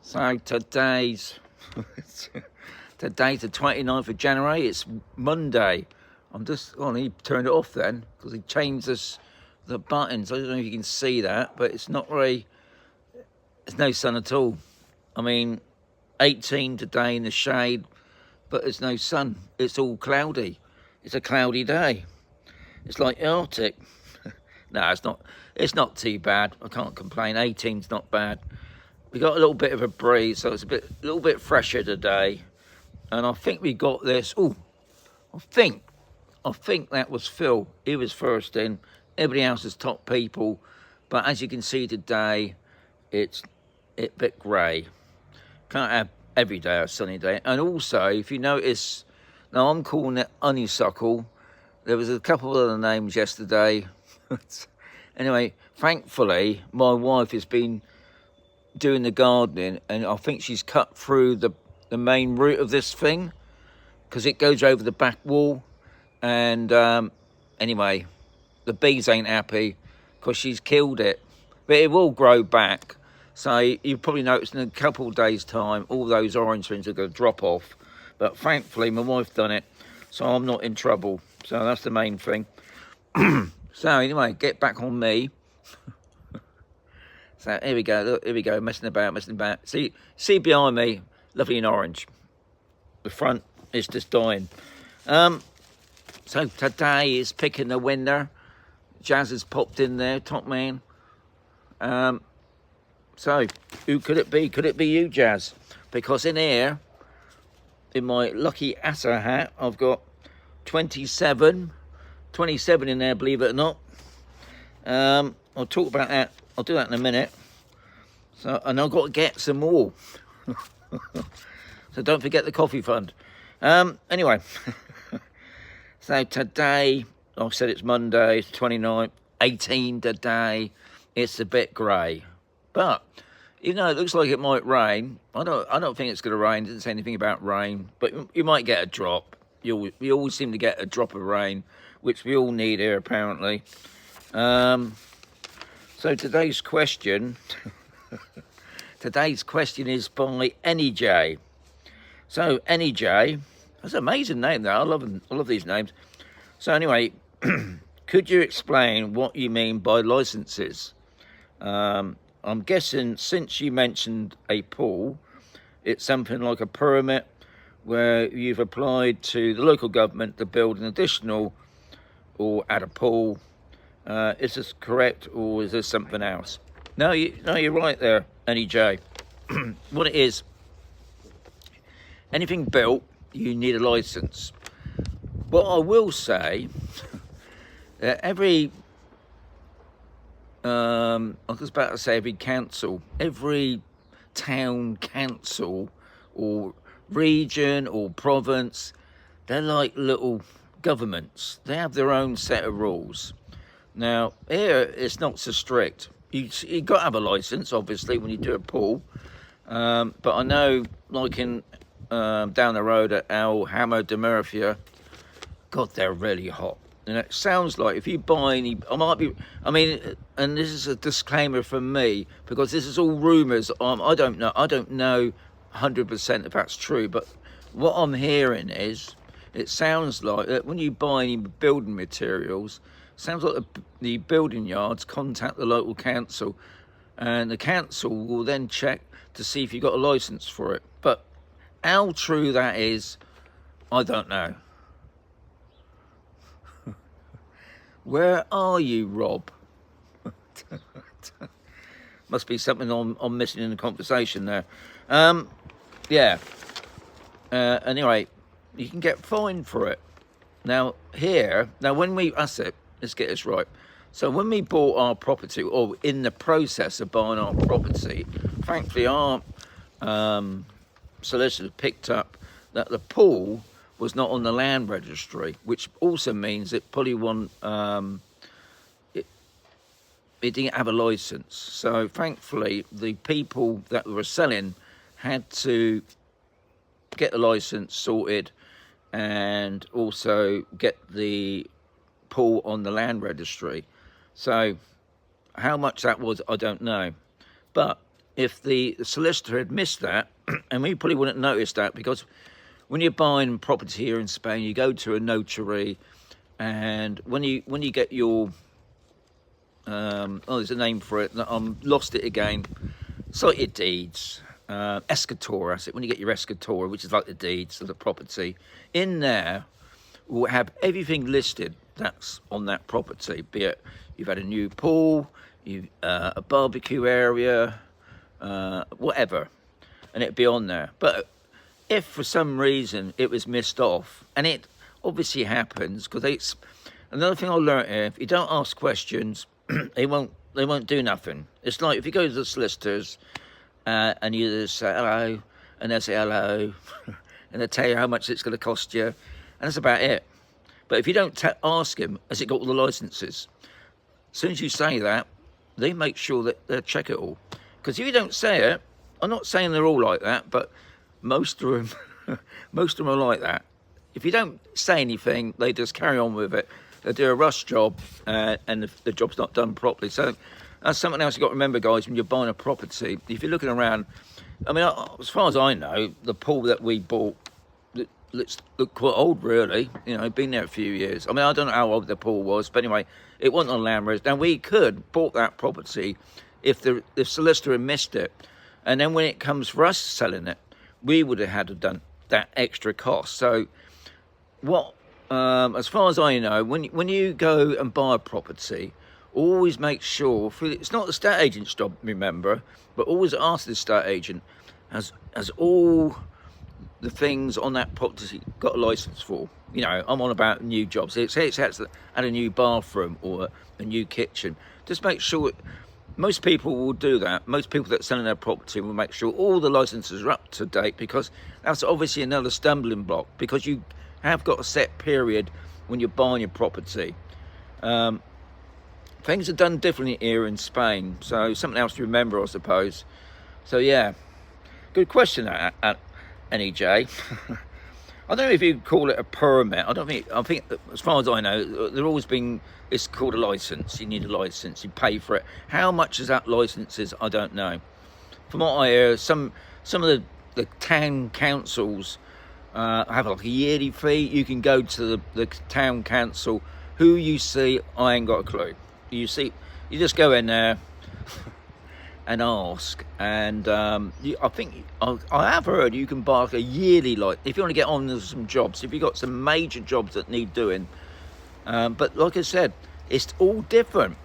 So today's the 29th of January. It's Monday. He turned it off then because he changed the buttons. I don't know if you can see that, but it's not really. There's no sun at all. I mean, 18 today in the shade, but there's no sun. It's all cloudy. It's a cloudy day. It's like Arctic. No, it's not. It's not too bad. I can't complain. 18's not bad. We got a little bit of a breeze, so it's a little bit fresher today. And I think we got this. Oh, I think that was Phil. He was first in. Everybody else is top people. But as you can see today, it's a bit grey. Can't have every day a sunny day. And also, if you notice, now I'm calling it honeysuckle. There was a couple of other names yesterday. Anyway, thankfully, my wife has been doing the gardening, and I think she's cut through the main root of this thing because it goes over the back wall. And anyway, the bees ain't happy because she's killed it, but it will grow back. So you probably notice in a couple of days' time, all those orange things are going to drop off. But thankfully, my wife done it, so I'm not in trouble. So that's the main thing. So anyway, get back on me. So here we go, look, here we go, messing about. See behind me, lovely in orange. The front is just dying. So today is picking the winner. Jazz has popped in there, top man. So who could it be? Could it be you, Jazz? Because in here, in my lucky ASSSA hat, I've got 27 in there, believe it or not. I'll talk about that. I'll do that in a minute. So, and I've got to get some more. So don't forget the coffee fund. Anyway, so today, like I said, it's Monday, it's 29th, 18 today. It's a bit grey, but you know, it looks like it might rain. I don't think it's going to rain. It didn't say anything about rain, but you might get a drop. You always seem to get a drop of rain, which we all need here apparently. So today's question is by NEJ. So NEJ, that's an amazing name though. I love these names. So anyway, could you explain what you mean by licenses? I'm guessing since you mentioned a pool, it's something like a permit where you've applied to the local government to build an additional or add a pool. Is this correct, or is this something else? No, you're right there, NEJ. What it is, anything built, you need a license. What I will say, that every council, every town council or region or province, they're like little governments. They have their own set of rules. Now here it's not so strict. You got to have a license obviously when you do a pool, but I know like in down the road at El Hammer de Murcia, God, they're really hot. And it sounds like if you buy any, and this is a disclaimer from me because this is all rumours. I don't know 100% if that's true, but what I'm hearing is it sounds like that when you buy any building materials, sounds like the building yards contact the local council, and the council will then check to see if you've got a license for it. But how true that is, I don't know. Where are you, Rob? Must be something I'm missing in the conversation there. Yeah. Anyway, you can get fined for it. Now let's get this right. So when we bought our property, or in the process of buying our property, thankfully our solicitor picked up that the pool was not on the land registry, which also means it probably it didn't have a license. So thankfully the people that were selling had to get the license sorted and also get the pool on the land registry. So how much that was, I don't know. But if the solicitor had missed that, and we probably wouldn't notice that, because when you're buying property here in Spain, you go to a notary, and when you get your there's a name for it. Lost it again. It's like your deeds, escritura. That's it. When you get your escritura, which is like the deeds of the property, in there will have everything listed that's on that property. Be it you've had a new pool, a barbecue area, whatever, and it'd be on there. But if for some reason it was missed off, and it obviously happens, because it's another thing I learned here: if you don't ask questions, they won't do nothing. It's like if you go to the solicitors and you just say hello, and they say hello, and they tell you how much it's going to cost you, and that's about it. But if you don't ask him, has it got all the licenses? As soon as you say that, they make sure that they check it all. Because if you don't say it, I'm not saying they're all like that, but most of them, most of them are like that. If you don't say anything, they just carry on with it. They do a rush job, and the job's not done properly. So that's something else you've got to remember, guys, when you're buying a property. If you're looking around, I mean, as far as I know, the pool that we bought looked quite old, really. You know, been there a few years. I mean, I don't know how old the pool was, but anyway, it wasn't on land res. Now, we could bought that property if the solicitor had missed it. And then when it comes for us selling it, we would have had to done that extra cost. So what, as far as I know, when you go and buy a property, always make sure, it's not the estate agent's job, remember, but always ask the estate agent, has all the things on that property got a license for? You know, I'm on about new jobs. Say it's had a new bathroom or a new kitchen. Just make sure. Most people will do that. Most people that are selling their property will make sure all the licenses are up to date, because that's obviously another stumbling block, because you have got a set period when you're buying your property. Things are done differently here in Spain, so something else to remember, I suppose. So yeah, good question at NEJ. I don't know if you'd call it a permit. I think that, as far as I know, there's always been, it's called a license. You need a license, you pay for it. How much is that license is, I don't know. From what I hear, some of the town councils have like a yearly fee. You can go to the town council. Who you see, I ain't got a clue. You just go in there and ask, and I think I have heard you can buy like a yearly, like if you want to get on with some jobs, if you've got some major jobs that need doing. But like I said, it's all different.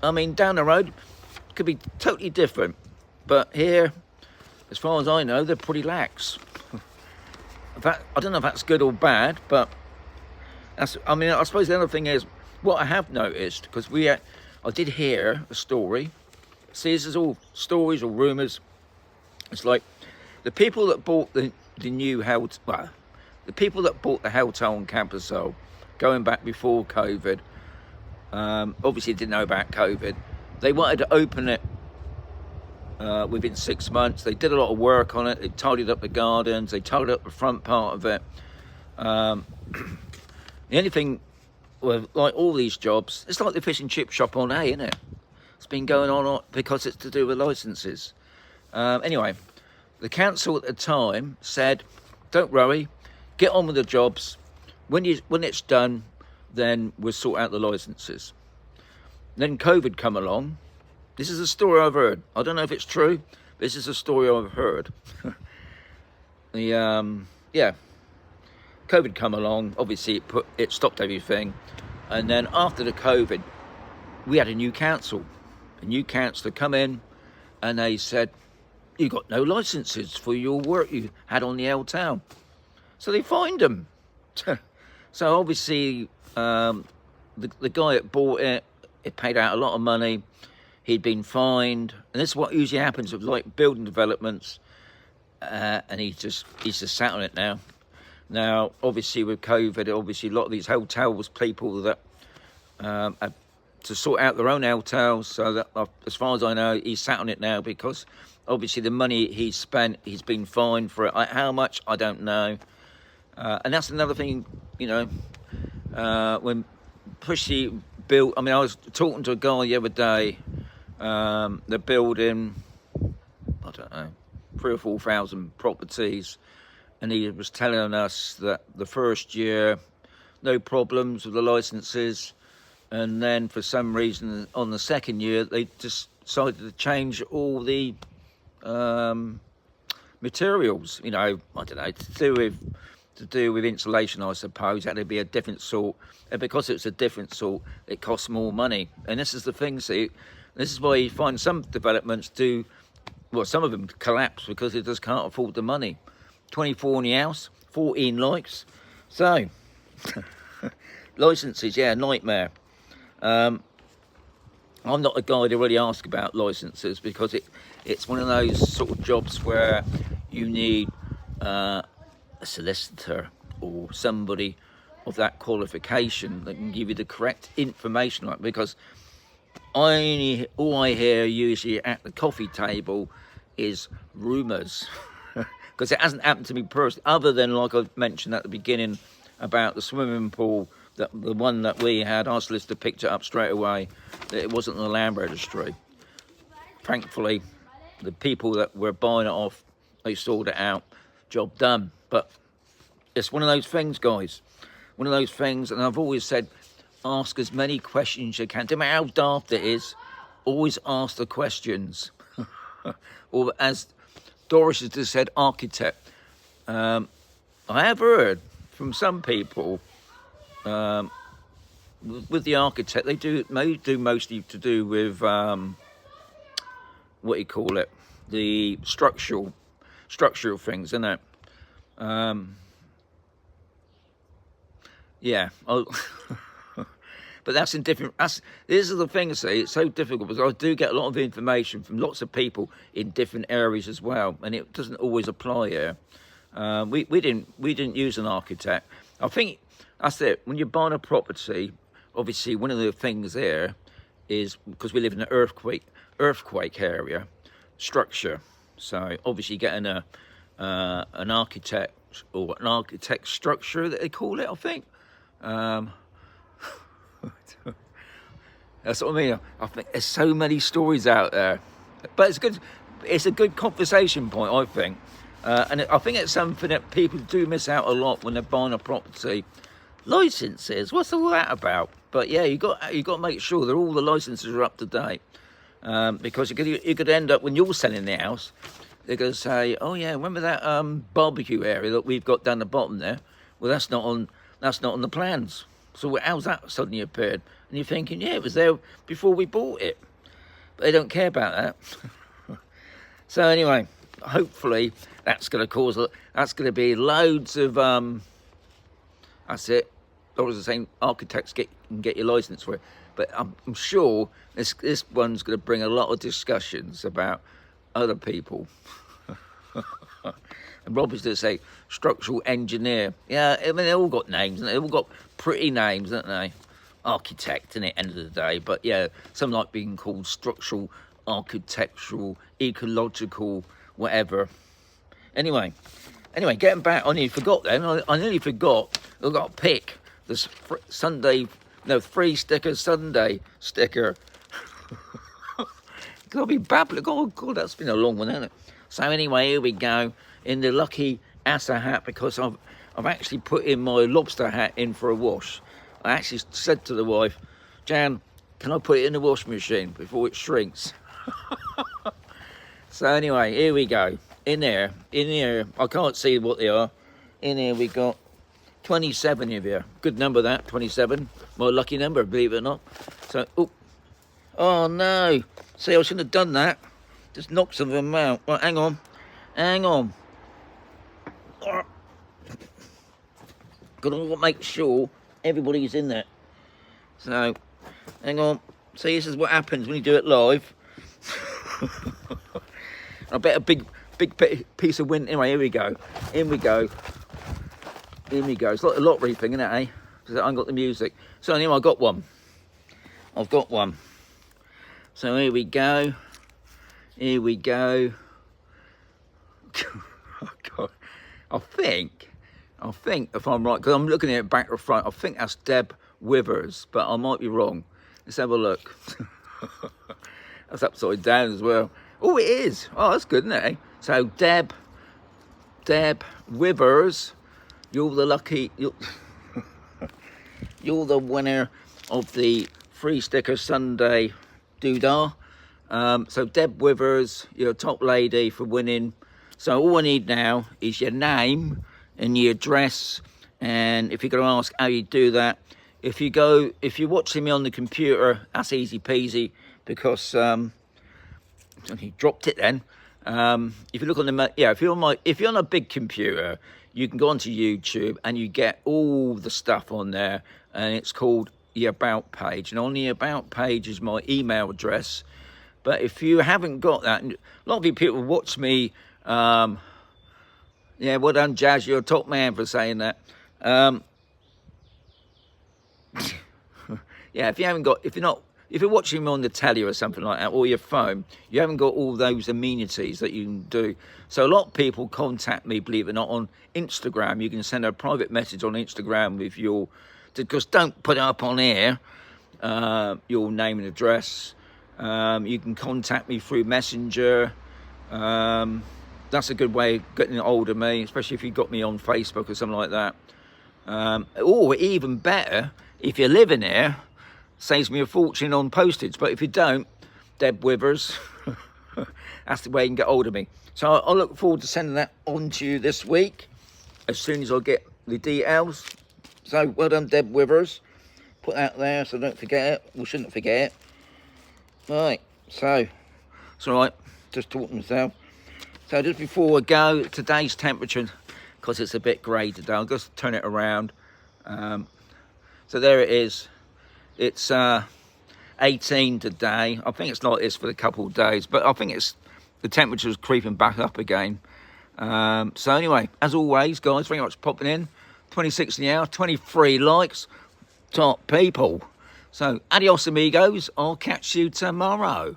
I mean, down the road it could be totally different, but here, as far as I know, they're pretty lax. In fact, I don't know if that's good or bad, but that's, I mean, I suppose the other thing is, what I have noticed, because I did hear a story. See, this is all stories or rumours. It's like the people that bought the new house, well, the people that bought the hotel on Campusol, going back before COVID, obviously didn't know about COVID. They wanted to open it within 6 months. They did a lot of work on it. They tidied up the gardens. They tidied up the front part of it. The only thing with like all these jobs, it's like the fish and chip shop on A, isn't it? It's been going on because it's to do with licenses. Anyway, the council at the time said, don't worry, get on with the jobs. When it's done, then we'll sort out the licenses. Then COVID come along. This is a story I've heard. I don't know if it's true. This is a story I've heard. Yeah, COVID come along. Obviously, it stopped everything. And then after the COVID, we had a new council. A new councillor come in, and they said, you got no licenses for your work you had on the hotel. So they fined them. So obviously, the guy that bought it paid out a lot of money. He'd been fined, and this is what usually happens with like building developments. And he's just sat on it now. Now, obviously with COVID, obviously a lot of these hotels, people that had to sort out their own hotels. So that, as far as I know, he's sat on it now, because obviously the money he's spent, he's been fined for it. How much, I don't know. And that's another thing, you know, when Pushy built, I mean, I was talking to a guy the other day, they're building don't know, 3,000 or 4,000 properties, and he was telling us that the first year, no problems with the licenses, and then for some reason on the second year they just decided to change all the materials. You know, I don't know, to do with insulation, I suppose. It had to be a different sort, and because it's a different sort, it costs more money. And this is the thing, see, this is why you find some developments do, well, some of them collapse because they just can't afford the money. 24 in the house, 14 likes. So, licenses, yeah, nightmare. I'm not a guy to really ask about licenses because it's one of those sort of jobs where you need a solicitor or somebody of that qualification that can give you the correct information, like, because all I hear usually at the coffee table is rumours, because it hasn't happened to me personally, other than, like I mentioned at the beginning about the swimming pool, that the one that we had, our solicitor picked it up straight away, that it wasn't the land registry. Thankfully, the people that were buying it off, they sorted it out, job done. But it's one of those things, guys, one of those things, and I've always said, ask as many questions as you can. No matter how daft it is, always ask the questions. Or as Doris has just said, architect. I have heard from some people with the architect, they do mostly to do with what do you call it, the structural things, isn't it? Yeah. But that's in different. This is the thing. See, it's so difficult because I do get a lot of information from lots of people in different areas as well, and it doesn't always apply here. We didn't use an architect. I think that's it. When you're buying a property, obviously one of the things there is, because we live in an earthquake area, structure. So obviously getting an architect, or an architect structure that they call it, I think. That's what I mean. I think there's so many stories out there, but it's good. It's a good conversation point, I think, and I think it's something that people do miss out a lot when they're buying a property. Licenses, what's all that about? But yeah, you got to make sure that all the licenses are up to date, because you could end up, when you're selling the house, they're going to say, oh yeah, remember that barbecue area that we've got down the bottom there? Well, that's not on the plans. So how's that suddenly appeared? And you're thinking, yeah, it was there before we bought it. But they don't care about that. So anyway, hopefully that's going to be loads of, that's it. I was saying architects can get your license for it. But I'm sure this one's going to bring a lot of discussions about other people. And Rob was going to say structural engineer. Yeah, I mean, they all got names, and they all got pretty names, don't they? Architect, in the end of the day. But yeah, some like being called structural, architectural, ecological, whatever. Anyway, getting back, I nearly forgot then. I nearly forgot. I've got to pick this free sticker Sunday sticker. I'll be babbling. Oh God, that's been a long one, hasn't it? So anyway, here we go in the lucky ASSSA hat, because I've actually put in my Lobster hat in for a wash. I actually said to the wife, Jan, can I put it in the washing machine before it shrinks? So anyway, here we go. In here, I can't see what they are. In here we got 27 of you. Good number that, 27. My lucky number, believe it or not. So, oh no. See, I shouldn't have done that. Just knocked some of them out. Right, hang on. Got to make sure everybody's in there. So, hang on. See, this is what happens when you do it live. I bet a big piece of wind. Anyway, here we go. It's like a lottery thing, isn't it, eh? Because I haven't got the music. So anyway, I've got one. So here we go. Oh God. I think if I'm right, because I'm looking at it back to front, I think that's Deb Withers, but I might be wrong. Let's have a look. That's upside down as well. Oh, it is. Oh, that's good, isn't it? So Deb Withers, you're the lucky, you're the winner of the Free Sticker Sunday doodah. So Deb Withers, you're a top lady for winning. So all I need now is your name and your address. And if you're going to ask how you do that, if you're watching me on the computer, that's easy peasy, because he dropped it then. If you look on the, yeah, if you're on a big computer, you can go onto YouTube and you get all the stuff on there, and it's called the About page. And on the About page is my email address. But if you haven't got that, and a lot of you people watch me, yeah, well done, Jazz, you're a top man for saying that. Yeah, if you're watching me on the telly or something like that, or your phone, you haven't got all those amenities that you can do. So a lot of people contact me, believe it or not, on Instagram. You can send a private message on Instagram with your, because don't put it up on air, your name and address. You can contact me through Messenger. That's a good way of getting hold of me, especially if you got me on Facebook or something like that. Or even better, if you live in here, saves me a fortune on postage. But if you don't, Deb Withers, that's the way you can get hold of me. So I look forward to sending that on to you this week, as soon as I get the details. So well done, Deb Withers. Put that there so don't forget it. We shouldn't forget it. Right, so it's all right, just talking myself. So just before I go, today's temperature, because it's a bit grey today, I'll just turn it around. So there it is. It's 18 today. I think it's like this for a couple of days, but I think the temperature's creeping back up again. So anyway, as always, guys, very much popping in. 26 in the hour, 23 likes. Top people. So adios, amigos. I'll catch you tomorrow.